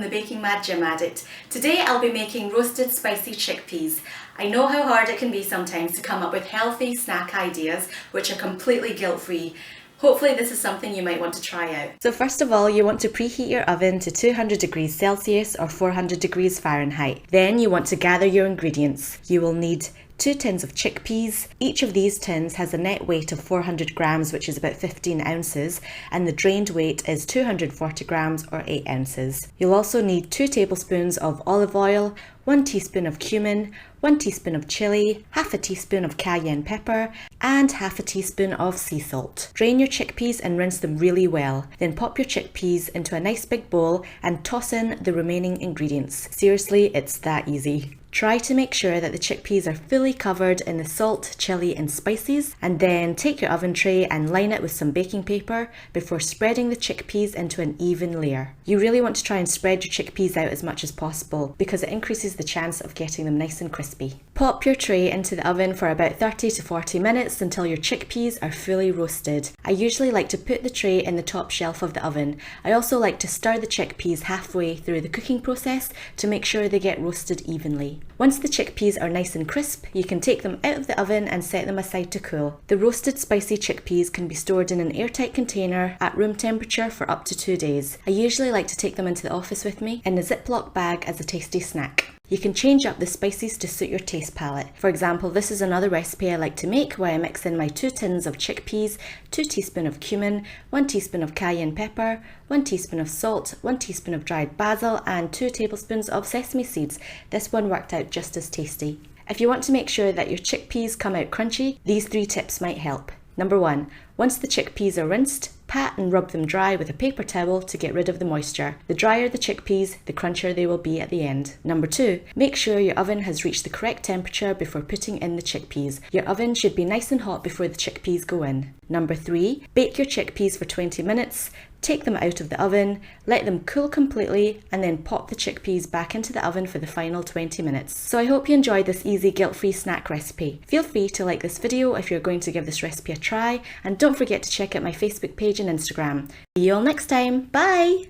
the Baking Mad Gym Addict. Today I'll be making roasted spicy chickpeas. I know how hard it can be sometimes to come up with healthy snack ideas which are completely guilt-free. Hopefully this is something you might want to try out. So first of all, you want to preheat your oven to 200 degrees Celsius or 400 degrees Fahrenheit. Then you want to gather your ingredients. You will need 2 tins of chickpeas. Each of these tins has a net weight of 400 grams, which is about 15 ounces, and the drained weight is 240 grams or 8 ounces. You'll also need 2 tablespoons of olive oil, 1 teaspoon of cumin, 1 teaspoon of chilli, half a teaspoon of cayenne pepper, and half a teaspoon of sea salt. Drain your chickpeas and rinse them really well. Then pop your chickpeas into a nice big bowl and toss in the remaining ingredients. Seriously, it's that easy. Try to make sure that the chickpeas are fully covered in the salt, chili and spices, and then take your oven tray and line it with some baking paper before spreading the chickpeas into an even layer. You really want to try and spread your chickpeas out as much as possible because it increases the chance of getting them nice and crispy. Pop your tray into the oven for about 30 to 40 minutes until your chickpeas are fully roasted. I usually like to put the tray in the top shelf of the oven. I also like to stir the chickpeas halfway through the cooking process to make sure they get roasted evenly. Once the chickpeas are nice and crisp, you can take them out of the oven and set them aside to cool. The roasted spicy chickpeas can be stored in an airtight container at room temperature for up to 2 days. I usually like to take them into the office with me in a Ziploc bag as a tasty snack. You can change up the spices to suit your taste palette. For example, this is another recipe I like to make where I mix in my 2 tins of chickpeas, 2 teaspoons of cumin, 1 teaspoon of cayenne pepper, 1 teaspoon of salt, 1 teaspoon of dried basil and 2 tablespoons of sesame seeds. This one worked out just as tasty. If you want to make sure that your chickpeas come out crunchy, these 3 tips might help. Number 1, once the chickpeas are rinsed, pat and rub them dry with a paper towel to get rid of the moisture. The drier the chickpeas, the crunchier they will be at the end. Number 2, make sure your oven has reached the correct temperature before putting in the chickpeas. Your oven should be nice and hot before the chickpeas go in. Number 3, bake your chickpeas for 20 minutes. Take them out of the oven, let them cool completely, and then pop the chickpeas back into the oven for the final 20 minutes. So I hope you enjoyed this easy guilt-free snack recipe. Feel free to like this video if you're going to give this recipe a try, and don't forget to check out my Facebook page and Instagram. See you all next time. Bye!